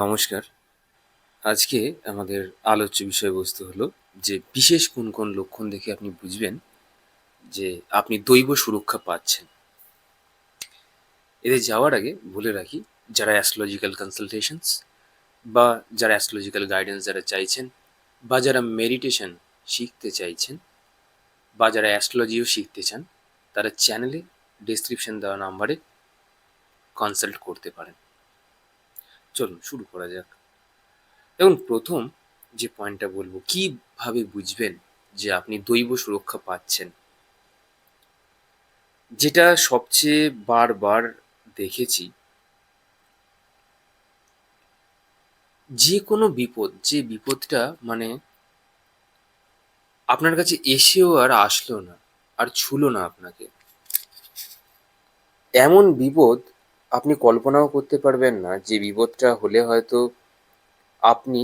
নমস্কার। আজকে আমাদের আলোচ্য বিষয়বস্তু হলো যে বিশেষ কোন কোন লক্ষণ দেখে আপনি বুঝবেন যে আপনি দৈব সুরক্ষা পাচ্ছেন। এতে যাওয়ার আগে বলে রাখি, যারা অ্যাস্ট্রোলজিক্যাল কনসালটেশনস বা যারা অ্যাস্ট্রোলজিক্যাল গাইডেন্স যারা চাইছেন, বা যারা মেডিটেশন শিখতে চাইছেন, বা যারা অ্যাস্ট্রোলজিও শিখতে চান, তারা চ্যানেলে ডেসক্রিপশন দেওয়া নাম্বারে কনসাল্ট করতে পারেন। চলুন শুরু করা যাক। এবং প্রথম যে পয়েন্টটা বলবো, কিভাবে বুঝবেন যে আপনি দৈব সুরক্ষা পাচ্ছেন, যেটা সবচেয়ে বারবার দেখেছি, যে কোনো বিপদ, যে বিপদটা মানে আপনার কাছে এসেও আর আসলো না, আর ছুলো না আপনাকে, এমন বিপদ আপনি কল্পনাও করতে পারবেন না, যে বিপদটা হলে হয়তো আপনি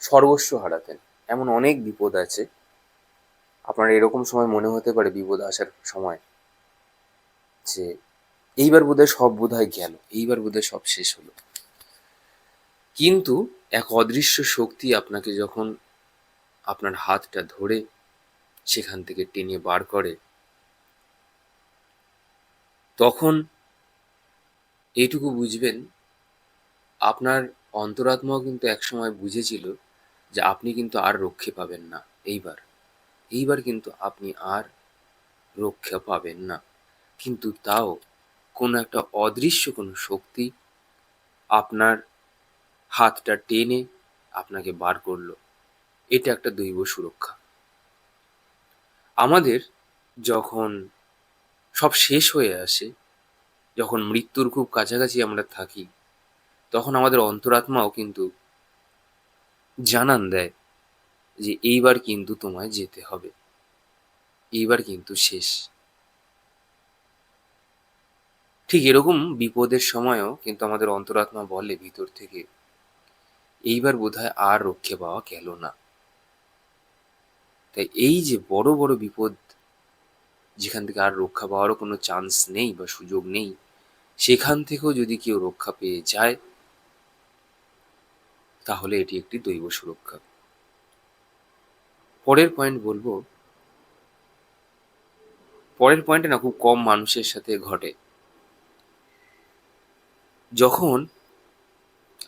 সর্বস্ব হারাতেন। এমন অনেক বিপদ আছে। আপনার এরকম সময় মনে হতে পারে, বিপদ আসার সময়, যে এইবার বোধহয় গেল, এইবার বোধহয় সব শেষ হলো। কিন্তু এক অদৃশ্য শক্তি আপনাকে যখন আপনার হাতটা ধরে সেখান থেকে টেনে বার করে, তখন এইটুকু বুঝবেন, আপনার অন্তরাত্মাও কিন্তু একসময় বুঝেছিল যে আপনি কিন্তু আর রক্ষে পাবেন না। এইবার এইবার কিন্তু আপনি আর রক্ষা পাবেন না। কিন্তু তাও কোনো একটা অদৃশ্য কোনো শক্তি আপনার হাতটা টেনে আপনাকে বার করলো। এটা একটা দৈব সুরক্ষা। আমাদের যখন সব শেষ হয়ে আসে, যখন মৃত্যুর খুব কাছাকাছি আমরা থাকি, তখন আমাদের অন্তরাত্মাও কিন্তু জানান দেয় যে এইবার কিন্তু তোমায় যেতে হবে, এইবার কিন্তু শেষ। ঠিক এরকম বিপদের সময়ও কিন্তু আমাদের অন্তরাত্মা বলে ভিতর থেকে, এইবার বোধহয় আর রক্ষে পাওয়া গেল না। তাই এই যে বড় বড় বিপদ, যেখান থেকে আর রক্ষা পাওয়ারও কোনো চান্স নেই বা সুযোগ নেই, সেখান থেকেও যদি কেউ রক্ষা পেয়ে যায়, তাহলে এটি একটি দৈব সুরক্ষা। পরের পয়েন্ট বলবো, পরের পয়েন্টে না খুব কম মানুষের সাথে ঘটে। যখন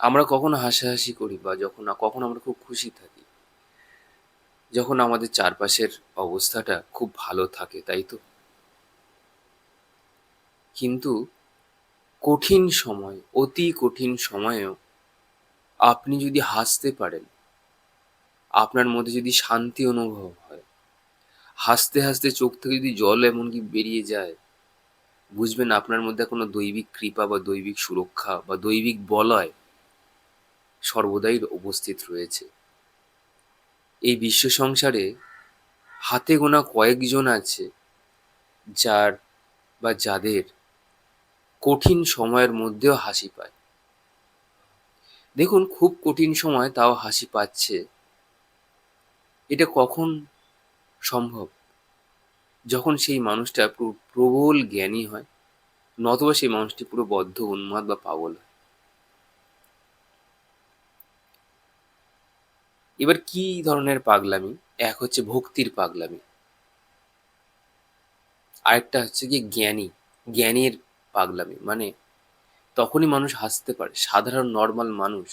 আমরা কখনো হাসাহাসি করি, বা যখন কখনো আমরা খুব খুশি থাকি, যখন আমাদের চারপাশের অবস্থাটা খুব ভালো থাকে, তাই তো? কিন্তু কঠিন সময়, অতি কঠিন সময়েও আপনি যদি হাসতে পারেন, আপনার মধ্যে যদি শান্তি অনুভব হয়, হাসতে হাসতে চোখ থেকে যদি জল এমনকি বেরিয়ে যায়, বুঝবেন আপনার মধ্যে কোনো দৈবিক কৃপা বা দৈবিক সুরক্ষা বা দৈবিক বলয় সর্বদাই উপস্থিত রয়েছে। এই বিশ্ব সংসারে হাতে গোনা কয়েকজন আছে যার বা যাদের কঠিন সময়ের মধ্যেও হাসি পায়। দেখুন, খুব কঠিন সময় তাও হাসি পাচ্ছে, এটা কখন সম্ভব? যখন সেই মানুষটা প্রবল জ্ঞানী হয়, নতবা সেই মানুষটি পুরো বদ্ধ উন্মাদ বা পাগল হয়। এবার কি ধরনের পাগলামি? এক হচ্ছে ভক্তির পাগলামি, আরেকটা হচ্ছে কি জ্ঞানীর পাগলামি। মানে তখনই মানুষ হাসতে পারে, সাধারণ নর্মাল মানুষ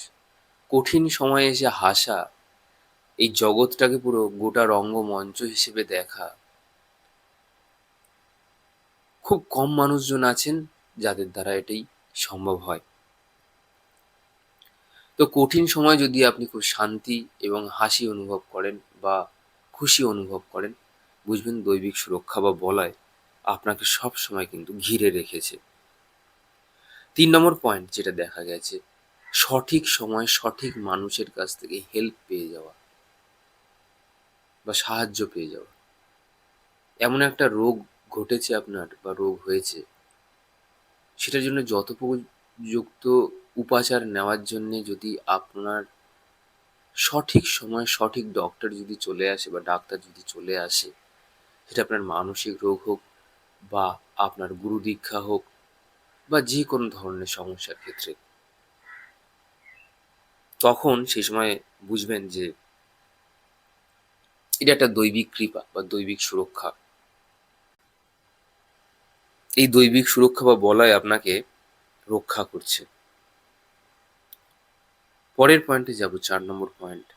কঠিন সময়ে এসে হাসা, এই জগৎটাকে পুরো গোটা রঙ্গমঞ্চ হিসেবে দেখা, খুব কম মানুষজন আছেন যাদের দ্বারা এটাই সম্ভব হয়। তো কঠিন সময় যদি আপনি খুব শান্তি এবং হাসি অনুভব করেন বা খুশি অনুভব করেন, বুঝবেন দৈবিক সুরক্ষা বা বলয় আপনাকে সব সময় কিন্তু ঘিরে রেখেছে। ৩ নম্বর পয়েন্ট যেটা দেখা গেছে, সঠিক সময় সঠিক মানুষের কাছ থেকে হেল্প পেয়ে যাওয়া বা সাহায্য পেয়ে যাওয়া। এমন একটা রোগ ঘটেছে আপনার বা রোগ হয়েছে, সেটার জন্য যথোপযুক্ত উপাচার নেওয়ার জন্যে যদি আপনার সঠিক সময়ে সঠিক ডক্টর যদি চলে আসে বা ডাক্তার যদি চলে আসে, সেটা আপনার মানসিক রোগ হোক বা আপনার গুরু দীক্ষা হোক বা যে কোনো ধরনের সমস্যার ক্ষেত্রে, তখন সেই সময় বুঝবেন যে এটা একটা দৈবিক কৃপা বা দৈবিক সুরক্ষা। এই দৈবিক সুরক্ষা বা বলয় আপনাকে রক্ষা করছে। পরের পয়েন্টে যাব, ৪ নম্বর পয়েন্ট।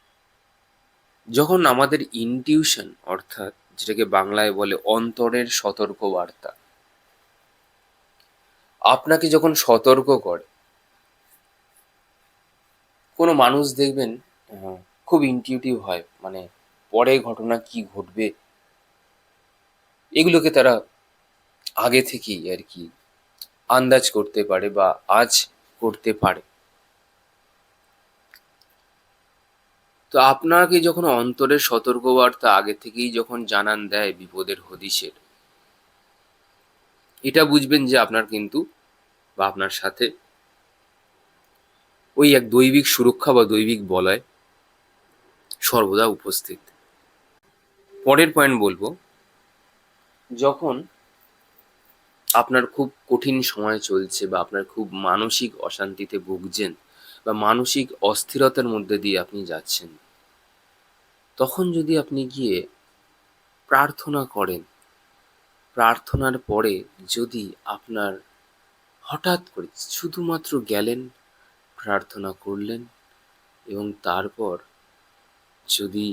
যখন আমাদের ইনটিউশন, অর্থাৎ যেটাকে বাংলায় বলে অন্তরের সতর্ক বার্তা, আপনাকে যখন সতর্ক করে, কোনো মানুষ দেখবেন খুব ইনটিউটিভ হয়, মানে পরে ঘটনা কি ঘটবে এগুলোকে তারা আগে থেকেই আর কি আন্দাজ করতে পারে বা আজ করতে পারে। তো আপনাকে যখন অন্তরের সতর্কবার্তা আগে থেকেই যখন জানান দেয় বিপদের হদিশের, এটা বুঝবেন যে আপনার কিন্তু বা আপনার সাথে ওই এক দৈবিক সুরক্ষা বা দৈবিক বলয় সর্বদা উপস্থিত। পরের পয়েন্ট বলবো, যখন আপনার খুব কঠিন সময় চলছে বা আপনার খুব মানসিক অশান্তিতে ভুগছেন বা মানসিক অস্থিরতার মধ্যে দিয়ে আপনি যাচ্ছেন, তখন যদি আপনি গিয়ে প্রার্থনা করেন, প্রার্থনার পরে যদি আপনার হঠাৎ করে শুধুমাত্র গেলেন, প্রার্থনা করলেন এবং তারপর যদি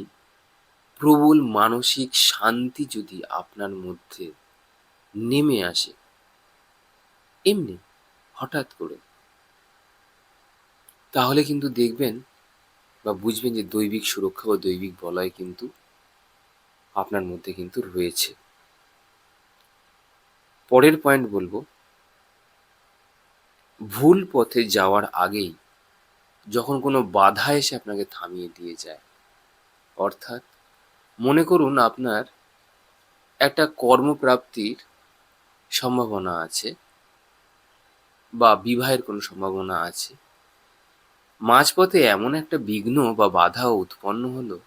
প্রবল মানসিক শান্তি যদি আপনার মধ্যে নেমে আসে, এমনি হঠাৎ করে, তাহলে কিন্তু দেখবেন বা বুঝবেন যে দৈবিক সুরক্ষা বা দৈবিক বলয় কিন্তু আপনার মধ্যে কিন্তু রয়েছে। পরের পয়েন্ট বলবো, ভুল পথে যাওয়ার আগেই যখন কোনো বাধা এসে আপনাকে থামিয়ে দিয়ে যায়, অর্থাৎ মনে করুন আপনার একটা কর্মপ্রাপ্তির সম্ভাবনা আছে বা বিবাহের কোনো সম্ভাবনা আছে, মাঝপথে এমন একটা বিঘ্ন বা বাধা উৎপন্ন হলো,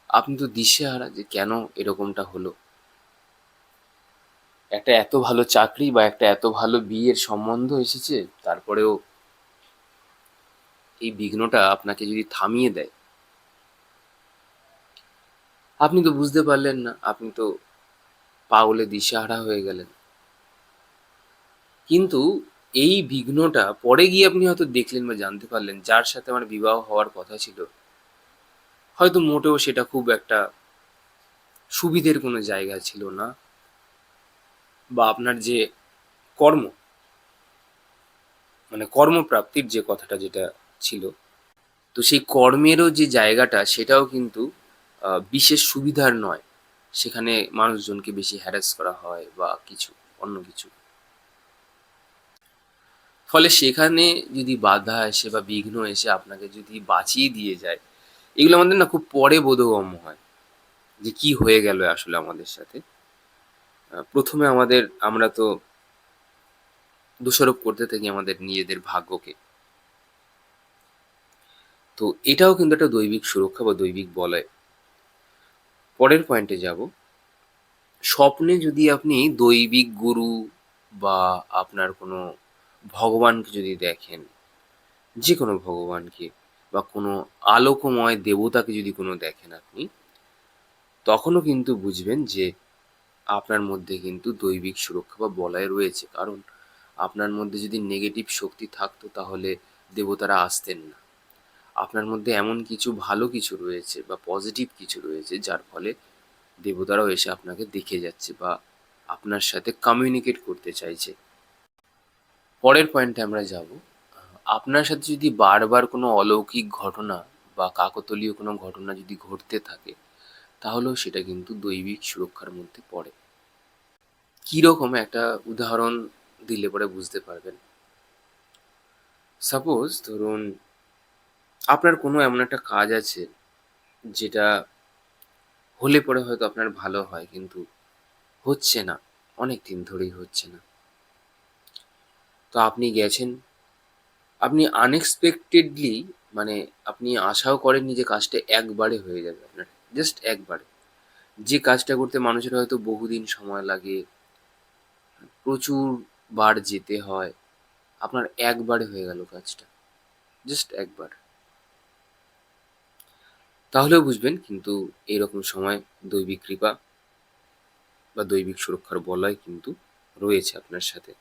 আপনি তো দিশেহারা যে কেন এরকমটা হলো। একটা এত ভালো চাকরি বা একটা এত ভালো বিয়ের সম্বন্ধ এসেছে, তারপরেও এই বিঘ্নটা আপনাকে যদি থামিয়ে দেয়, আপনি তো বুঝতে পারলেন না, আপনি তো পাগলে দিশেহারা হয়ে গেলেন। কিন্তু এই বিঘ্নটা পরে গিয়ে আপনি হয়তো দেখলেন বা জানতে পারলেন, যার সাথে আমার বিবাহ হওয়ার কথা ছিল, হয়তো মোটেও সেটা খুব একটা সুবিধের কোনো জায়গা ছিল না, বা আপনার যে কর্ম, মানে কর্মপ্রাপ্তির যে কথাটা যেটা ছিল, তো সেই কর্মেরও যে জায়গাটা সেটাও কিন্তু বিশেষ সুবিধার নয়। সেখানে মানুষজনকে বেশি হ্যারাস করা হয় বা কিছু অন্য কিছু। ফলে সেখানে যদি বাধা এসে বা বিঘ্ন এসে আপনাকে যদি বাঁচিয়ে দিয়ে যায়, এগুলো আমাদের না খুব পরে বোধগম্য হয় যে কি হয়ে গেল আসলে আমাদের সাথে। প্রথমে আমরা তো দোষারোপ করতে থাকি আমাদের নিজেদের ভাগ্যকে। তো এটাও কিন্তু একটা দৈবিক সুরক্ষা বা দৈবিক বলয়। পরের পয়েন্টে যাব, স্বপ্নে যদি আপনি দৈবিক গুরু বা আপনার কোনো ভগবানকে যদি দেখেন, যে কোনো ভগবানকে বা কোনো আলোকময় দেবতাকে যদি কোনো দেখেন আপনি, তখনও কিন্তু বুঝবেন যে আপনার মধ্যে কিন্তু দৈবিক সুরক্ষা বা বলয় রয়েছে। কারণ আপনার মধ্যে যদি নেগেটিভ শক্তি থাকতো তাহলে দেবতারা আসতেন না। আপনার মধ্যে এমন কিছু ভালো কিছু রয়েছে বা পজিটিভ কিছু রয়েছে, যার ফলে দেবতারাও এসে আপনাকে দেখে যাচ্ছে বা আপনার সাথে কমিউনিকেট করতে চাইছে। পরের পয়েন্টে আমরা যাব, আপনার সাথে যদি বারবার কোনো অলৌকিক ঘটনা বা কাকতালীয় কোনো ঘটনা যদি ঘটতে থাকে, তাহলেও সেটা কিন্তু দৈবিক সুরক্ষার মধ্যে পড়ে। কীরকম একটা উদাহরণ দিলে পরে বুঝতে পারবেন। সাপোজ ধরুন আপনার কোনো এমন একটা কাজ আছে যেটা হলে পরে হয়তো আপনার ভালো হয়, কিন্তু হচ্ছে না, অনেক দিন ধরেই হচ্ছে না। তো আপনি গেছেন, আপনি আনএক্সপেক্টেডলি, মানে আপনি আশাও করেননি যে কাজটা একবারে হয়ে যাবে আপনার, জাস্ট একবারে। যে কাজটা করতে মানুষের হয়তো বহুদিন সময় লাগে, প্রচুর বার যেতে হয়, আপনার একবারে হয়ে গেল কাজটা। জাস্ট একবার। তাহলেও বুঝবেন কিন্তু এইরকম সময় দৈবিক কৃপা বা দৈবিক সুরক্ষার বলয় কিন্তু রয়েছে আপনার সাথে।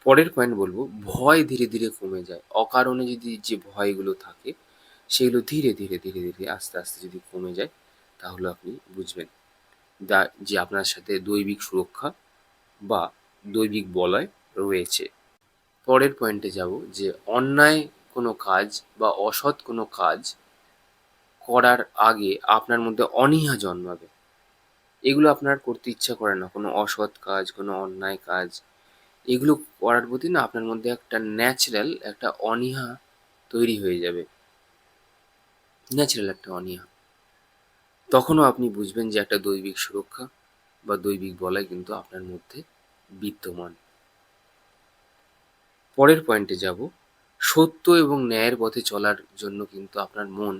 পরের পয়েন্ট বলবো, ভয় ধীরে ধীরে কমে যায়। অকারণে যদি যে ভয়গুলো থাকে সেগুলো ধীরে ধীরে ধীরে ধীরে আস্তে আস্তে যদি কমে যায়, তাহলে আপনি বুঝবেন যে আপনার সাথে দৈবিক সুরক্ষা বা দৈবিক বলয় রয়েছে। পরের পয়েন্টে যাব যে অন্যায় কোনো কাজ বা অসৎ কোনো কাজ করার আগে আপনার মধ্যে অনীহা জন্মাবে। এগুলো আপনার করতে ইচ্ছা করে না, কোনো অসৎ কাজ, কোনো অন্যায় কাজ, এগুলো করার প্রতি না আপনার মধ্যে একটা ন্যাচারাল একটা অনীহা তৈরি হয়ে যাবে, ন্যাচারাল একটা অনীহা। তখনও আপনি বুঝবেন যে একটা দৈবিক সুরক্ষা বা দৈবিক বলয় কিন্তু আপনার মধ্যে বিদ্যমান। পরের পয়েন্টে যাব, সত্য এবং ন্যায়ের পথে চলার জন্য কিন্তু আপনার মন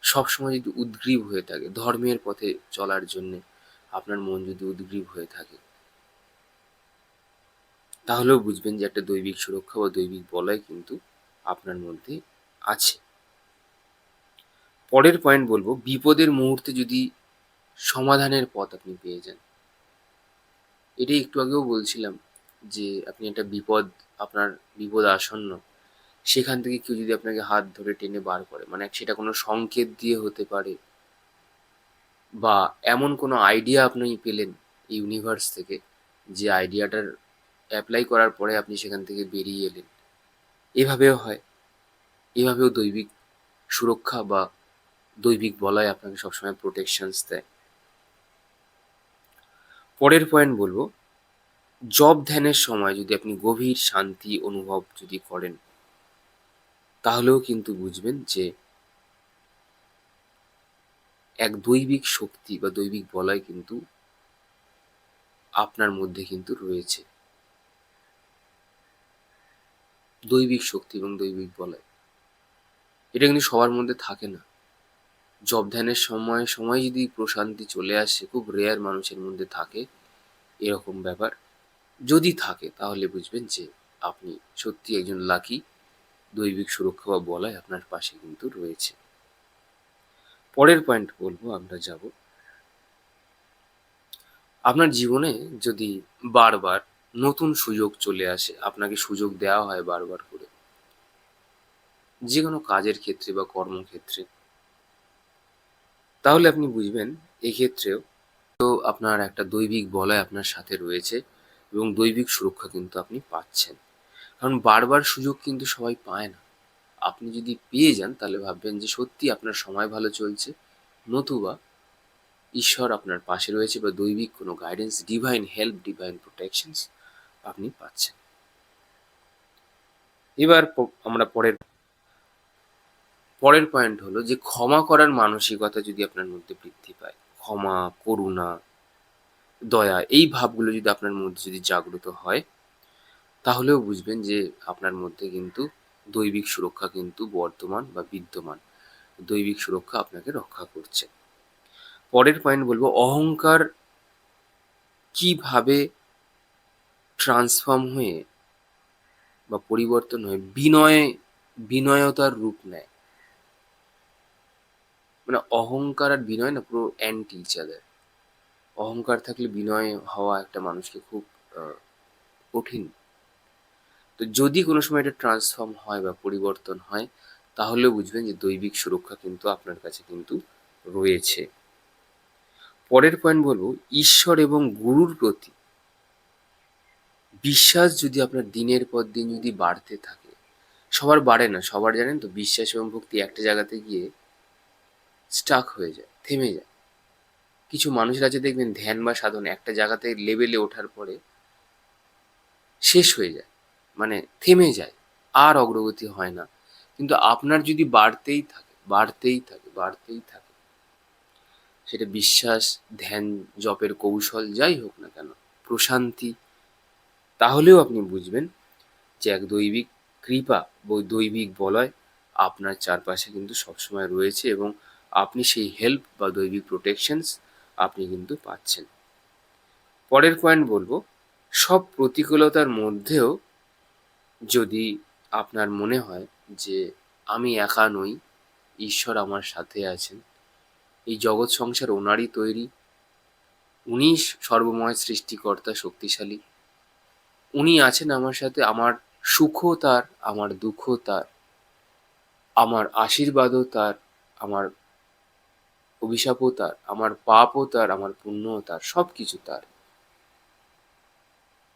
সবসময় যদি উদগ্রীব হয়ে থাকে, ধর্মের পথে চলার জন্যে আপনার মন যদি উদগ্রীব হয়ে থাকে, তাহলেও বুঝবেন যে একটা দৈবিক সুরক্ষা বা দৈবিক বলয় কিন্তু আপনার মধ্যে আছে। পরের পয়েন্ট বলবো, বিপদের মুহূর্তে যদি সমাধানের পথ আপনি পেয়ে যান। এটাই একটু আগেও বলছিলাম যে আপনি একটা বিপদ, আপনার বিপদ আসন্ন, সেখান থেকে কেউ যদি আপনাকে হাত ধরে টেনে বার করে, মানে সেটা কোনো সংকেত দিয়ে হতে পারে বা এমন কোনো আইডিয়া আপনি পেলেন ইউনিভার্স থেকে, যে আইডিয়াটার অ্যাপ্লাই করার পরে আপনি সেখান থেকে বেরিয়ে এলেন, এভাবেও হয়। এভাবেও দৈবিক সুরক্ষা বা দৈবিক বলয় আপনাকে সবসময় প্রোটেকশনস দেয়। পরের পয়েন্ট বলবো, জপ ধ্যানের সময় যদি আপনি গভীর শান্তি অনুভব যদি করেন, তাহলেও কিন্তু বুঝবেন যে এক দৈবিক শক্তি বা দৈবিক বলয় কিন্তু আপনার মধ্যে কিন্তু রয়েছে। দৈবিক শক্তি এবং দৈবিক বলয়, এটা কিন্তু সবার মধ্যে থাকে না। জপ ধ্যানের সময় সময় যদি প্রশান্তি চলে আসে, খুব রেয়ার মানুষের মধ্যে থাকে এরকম ব্যাপার। যদি থাকে তাহলে বুঝবেন যে আপনি সত্যি একজন লাকি, দৈবিক সুরক্ষা বা বলয় আপনার পাশে কিন্তু রয়েছে। পরের পয়েন্ট বলবো, আমরা যাব, আপনার জীবনে যদি বারবার নতুন সুযোগ চলে আসে, আপনাকে সুযোগ দেওয়া হয় বারবার করে, যে কোনো কাজের ক্ষেত্রে বা কর্মক্ষেত্রে, তাহলে আপনি বুঝবেন এক্ষেত্রেও তো আপনার একটা দৈবিক বলয় আপনার সাথে রয়েছে এবং দৈবিক সুরক্ষা কিন্তু আপনি পাচ্ছেন। কারণ বারবার সুযোগ কিন্তু সবাই পায় না। আপনি যদি পেয়ে যান তাহলে ভাববেন যে সত্যি আপনার সময় ভালো চলছে, নতুবা ঈশ্বর আপনার পাশে রয়েছে বা দৈবিক কোনো guidance, divine help, divine protections আপনি পাচ্ছেন। এবার আমরা পরের পয়েন্ট হলো যে ক্ষমা করার মানসিকতা যদি আপনার মধ্যে বৃদ্ধি পায়, ক্ষমা, করুণা, দয়া, এই ভাবগুলো যদি আপনার মধ্যে যদি জাগ্রত হয়, তাহলেও বুঝবেন যে আপনার মধ্যে কিন্তু দৈবিক সুরক্ষা কিন্তু বর্তমান বা বিদ্যমান। দৈবিক সুরক্ষা আপনাকে রক্ষা করছে। পরের পয়েন্ট বলবো, অহংকার কিভাবে ট্রান্সফর্ম হয়ে বা পরিবর্তন হয়ে বিনয়তার রূপ নেয়। মানে অহংকার আর বিনয় না পুরো অ্যান্টি ইচ আদার। অহংকার থাকলে বিনয় হওয়া একটা মানুষকে খুব কঠিন। তো যদি কোনো সময় এটা ট্রান্সফর্ম হয় বা পরিবর্তন হয়, তাহলেও বুঝবেন যে দৈবিক সুরক্ষা কিন্তু আপনার কাছে কিন্তু রয়েছে। পরের পয়েন্ট বলবো, ঈশ্বর এবং গুরুর প্রতি বিশ্বাস যদি আপনার দিনের পর দিন যদি বাড়তে থাকে, সবার বাড়ে না, সবার জানেন তো বিশ্বাস এবং ভক্তি একটা জায়গাতে গিয়ে স্টাক হয়ে যায়, থেমে যায়। কিছু মানুষের আছে দেখবেন ধ্যান বা সাধন একটা জায়গাতে লেভেলে ওঠার পরে শেষ হয়ে যায়, মানে থেমে যায়, আর অগ্রগতি হয় না। কিন্তু আপনার যদি বাড়তেই থাকে, বাড়তেই থাকে, বাড়তেই থাকে, সেটা বিশ্বাস, ধ্যান, জপের কৌশল যাই হোক না কেন, প্রশান্তি, তাহলেও আপনি বুঝবেন যে এক দৈবিক কৃপা বা দৈবিক বলয় আপনার চারপাশে কিন্তু সবসময় রয়েছে এবং আপনি সেই হেল্প বা দৈবিক প্রোটেকশনস আপনি কিন্তু পাচ্ছেন। পরের পয়েন্ট বলবো, সব প্রতিকূলতার মধ্যেও যদি আপনার মনে হয় যে আমি একা নই, ঈশ্বর আমার সাথে আছেন। এই জগৎ সংসার ওনারই তৈরি। উনিই সর্বময় সৃষ্টিকর্তা, শক্তিশালী। উনি আছেন আমার সাথে। আমার সুখও তার, আমার দুঃখও তার, আমার আশীর্বাদও তার, আমার অভিশাপও তার, আমার পাপও তার, আমার পুণ্যও তার, সব কিছু তার।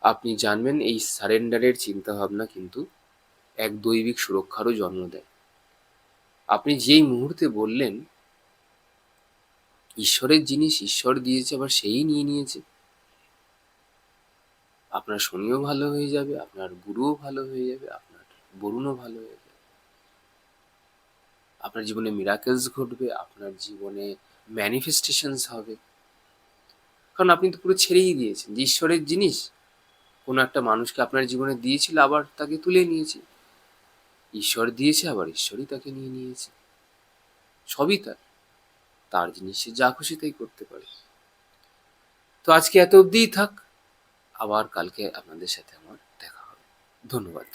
আপনি জানবেন এই সারেন্ডারের চিন্তাভাবনা কিন্তু এক দৈবিক সুরক্ষারও জন্ম দেয়। আপনি যেই মুহূর্তে বললেন ঈশ্বরের জিনিস ঈশ্বর দিয়েছে, আবার সেই নিয়ে নিয়েছে, আপনার শনিও ভালো হয়ে যাবে, আপনার গুরুও ভালো হয়ে যাবে, আপনার বরুণও ভালো হয়ে যাবে, আপনার জীবনে মিরাকেলস ঘটবে, আপনার জীবনে ম্যানিফেস্টেশনস হবে। কারণ আপনি তো পুরো ছেড়েই দিয়েছেন যে ঈশ্বরের জিনিস কোনো একটা মানুষকে আপনার জীবনে দিয়েছিল, আবার তাকে তুলে নিয়েছে। ঈশ্বর দিয়েছে, আবার ঈশ্বরই তাকে নিয়ে নিয়েছে। সবই তার, তার জিনিস সে যা খুশি তাই করতে পারে। তো আজকে এত অবধিই থাক, আবার কালকে আপনাদের সাথে আমার দেখা হবে। ধন্যবাদ।